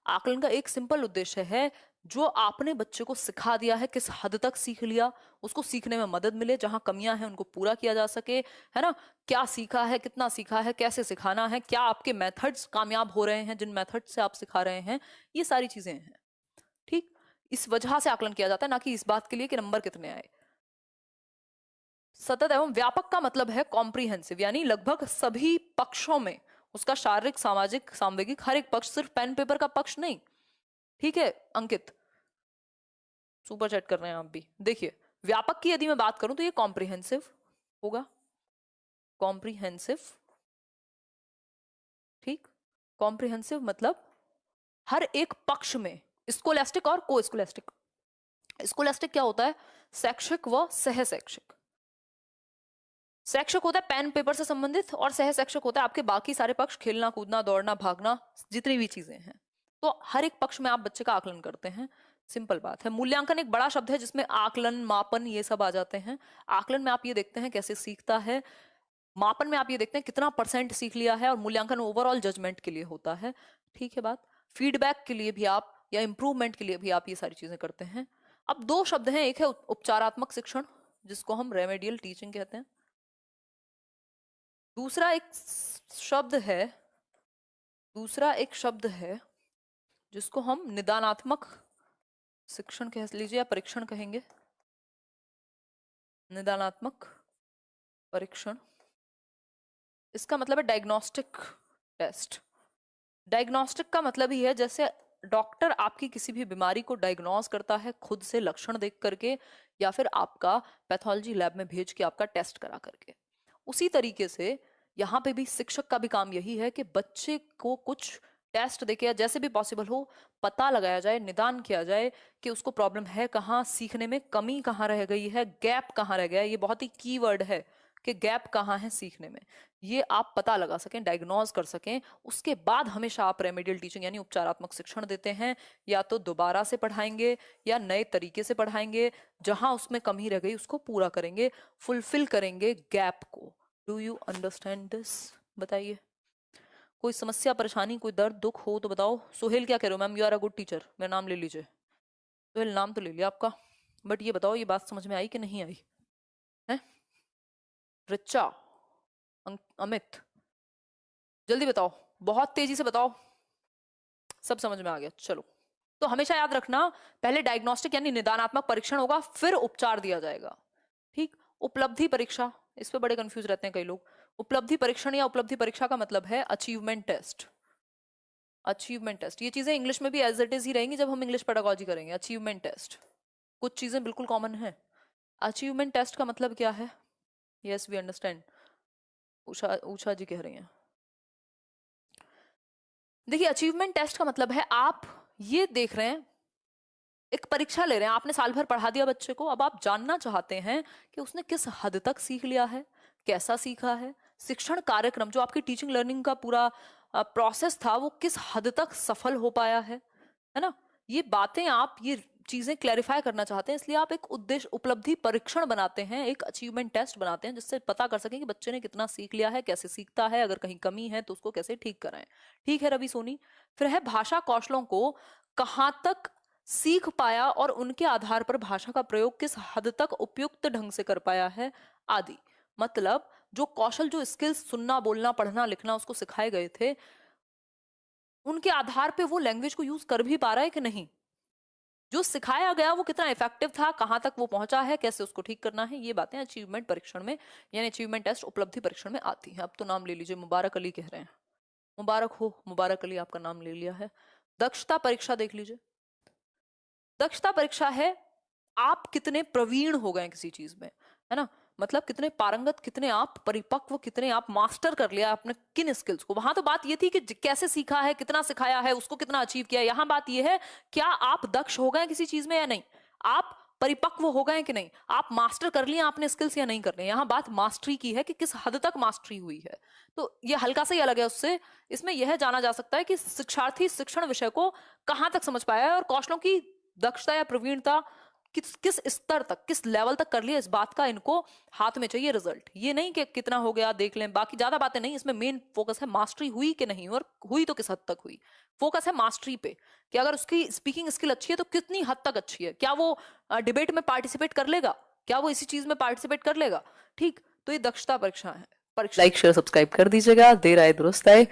आकलन का एक सिंपल उद्देश्य है, जो आपने बच्चे को सिखा दिया है किस हद तक सीख लिया, उसको सीखने में मदद मिले, जहां कमियां हैं उनको पूरा किया जा सके, है ना। क्या सीखा है, कितना सीखा है, कैसे सिखाना है, क्या आपके मेथड्स कामयाब हो रहे हैं जिन मेथड से आप सिखा रहे हैं, ये सारी चीजें हैं। ठीक, इस वजह से आकलन किया जाता है, ना कि इस बात के लिए कि नंबर कितने आए। सतत एवं व्यापक का मतलब है कॉम्प्रिहेंसिव, यानी लगभग सभी पक्षों में उसका शारीरिक, सामाजिक, सांवेगिक हर एक पक्ष, सिर्फ पेन पेपर का पक्ष नहीं। ठीक है अंकित, सुपर चैट कर रहे हैं आप भी। देखिए, व्यापक की यदि मैं बात करूं तो ये कॉम्प्रिहेंसिव होगा, कॉम्प्रिहेंसिव। ठीक, कॉम्प्रिहेंसिव मतलब हर एक पक्ष में, स्कोलैस्टिक और को स्कोलैस्टिक। स्कोलैस्टिक क्या होता है? शैक्षिक व सह शैक्षिक। शैक्षिक होता है पेन पेपर से संबंधित, और सह शैक्षिक होता है आपके बाकी सारे पक्ष, खेलना कूदना, दौड़ना भागना, जितनी भी चीजें हैं। तो हर एक पक्ष में आप बच्चे का आकलन करते हैं, सिंपल बात है। मूल्यांकन एक बड़ा शब्द है जिसमें आकलन, मापन ये सब आ जाते हैं। आकलन में आप ये देखते हैं कैसे सीखता है, मापन में आप ये देखते हैं कितना परसेंट सीख लिया है, और मूल्यांकन ओवरऑल जजमेंट के लिए होता है। ठीक है बात। फीडबैक के लिए भी आप, या इंप्रूवमेंट के लिए भी आप ये सारी चीजें करते हैं। अब दो शब्द हैं, एक है उपचारात्मक शिक्षण जिसको हम रेमेडियल टीचिंग कहते हैं, दूसरा एक शब्द है जिसको हम निदानात्मक शिक्षण कह लीजिए या परीक्षण कहेंगे। निदानात्मक परीक्षण, इसका मतलब है डायग्नोस्टिक टेस्ट। डायग्नोस्टिक का मतलब ही है जैसे डॉक्टर आपकी किसी भी बीमारी को डायग्नोज करता है खुद से लक्षण देख करके, या फिर आपका पैथोलॉजी लैब में भेज के आपका टेस्ट करा करके, उसी तरीके से यहाँ पे भी शिक्षक का भी काम यही है कि बच्चे को कुछ टेस्ट देके या जैसे भी पॉसिबल हो पता लगाया जाए, निदान किया जाए कि उसको प्रॉब्लम है कहाँ, सीखने में कमी कहाँ रह गई है, गैप कहाँ रह गया है। ये बहुत ही कीवर्ड है कि गैप कहाँ है सीखने में, ये आप पता लगा सकें, डायग्नोज कर सकें। उसके बाद हमेशा आप रेमेडियल टीचिंग यानी उपचारात्मक शिक्षण देते हैं, या तो दोबारा से पढ़ाएंगे या नए तरीके से पढ़ाएंगे, जहां उसमें कमी रह गई उसको पूरा करेंगे, फुलफिल करेंगे गैप को। Do you understand this? बताइए, कोई समस्या, परेशानी, कोई दर्द, दुख हो तो बताओ। सोहेल क्या कह रहे हो? Ma'am you are a good teacher, मेरा नाम ले लीजिए। सोहेल नाम तो ले लिया आपका, बट ये बताओ ये बात समझ में आई कि नहीं आई है? रिचा, अमित, जल्दी बताओ, बहुत तेजी से बताओ। सब समझ में आ गया, चलो। तो हमेशा याद रखना, पहले डायग्नोस्टिक यानी निदानात्मक परीक्षण होगा, फिर उपचार दिया जाएगा। ठीक। उपलब्धि परीक्षा, इस पे बड़े कंफ्यूज रहते हैं कई लोग। उपलब्धि परीक्षण या उपलब्धि परीक्षा का मतलब है अचीवमेंट टेस्ट। अचीवमेंट टेस्ट, ये चीजें इंग्लिश में भी एज इट इज ही रहेंगी जब हम इंग्लिश पेडागोजी करेंगे। अचीवमेंट टेस्ट, कुछ चीजें बिल्कुल कॉमन है। अचीवमेंट टेस्ट का मतलब क्या है? Yes we understand, Usha Usha जी कह रही हैं। देखिए, अचीवमेंट टेस्ट का मतलब है आप ये देख रहे हैं, एक परीक्षा ले रहे हैं, आपने साल भर पढ़ा दिया बच्चे को, अब आप जानना चाहते हैं कि उसने किस हद तक सीख लिया है, कैसा सीखा है, शिक्षण कार्यक्रम जो आपकी टीचिंग लर्निंग का पूरा प्रोसेस था वो किस हद तक सफल हो पाया है ना। ये बातें आप, ये चीजें क्लैरिफाई करना चाहते हैं, इसलिए आप एक उद्देश्य उपलब्धि परीक्षण बनाते हैं, एक अचीवमेंट टेस्ट बनाते हैं, जिससे पता कर सकें कि बच्चे ने कितना सीख लिया है, कैसे सीखता है, अगर कहीं कमी है तो उसको कैसे ठीक कराएं। ठीक है रवि सोनी। फिर है भाषा कौशलों को कहाँ तक सीख पाया और उनके आधार पर भाषा का प्रयोग किस हद तक उपयुक्त ढंग से कर पाया है आदि। मतलब जो कौशल, जो स्किल्स, सुनना, बोलना, पढ़ना, लिखना उसको सिखाए गए थे, उनके आधार पे वो लैंग्वेज को यूज कर भी पा रहा है कि नहीं, जो सिखाया गया वो कितना इफेक्टिव था, कहां तक वो पहुंचा है, कैसे उसको ठीक करना है, ये बातें अचीवमेंट परीक्षण में यानी अचीवमेंट टेस्ट, उपलब्धि परीक्षण में आती हैं। अब तो नाम ले लीजिए, मुबारक अली कह रहे हैं। मुबारक हो, मुबारक अली आपका नाम ले लिया है। दक्षता परीक्षा देख लीजिए। दक्षता परीक्षा है आप कितने प्रवीण हो गए किसी चीज में, है ना। मतलब कितने पारंगत, कितने आप परिपक्व, कितने आप मास्टर कर लिया आपने किन स्किल्स को। वहां तो बात ये थी कि कैसे सीखा है, कितना सिखाया है, उसको कितना अचीव किया है। यहाँ बात ये है क्या आप दक्ष हो गए किसी चीज में या नहीं, आप परिपक्व हो गए कि नहीं, आप मास्टर कर लिया आपने स्किल्स या नहीं कर लिया। यहाँ बात मास्टरी की है कि किस हद तक मास्टरी हुई है। तो ये हल्का सा ही अलग है उससे। इसमें यह जाना जा सकता है कि शिक्षार्थी शिक्षण विषय को कहाँ तक समझ पाया है और कौशलों की दक्षता या प्रवीणता किस स्तर तक, किस लेवल तक कर लिया, इस बात का इनको हाथ में चाहिए रिजल्ट। ये नहीं कि कितना हो गया देख लें, बाकी ज्यादा बातें नहीं, इसमें मेन फोकस है मास्टरी हुई कि नहीं, और हुई तो किस हद तक हुई। फोकस है मास्टरी पे, कि अगर उसकी स्पीकिंग स्किल अच्छी है तो कितनी हद तक अच्छी है, क्या वो डिबेट में पार्टिसिपेट कर लेगा, क्या वो इसी चीज में पार्टिसिपेट कर लेगा। ठीक, तो ये दक्षता परीक्षा है। परीक्षा लाइक शेयर सब्सक्राइब कर दीजिएगा, देर आए दुरुस्त आए।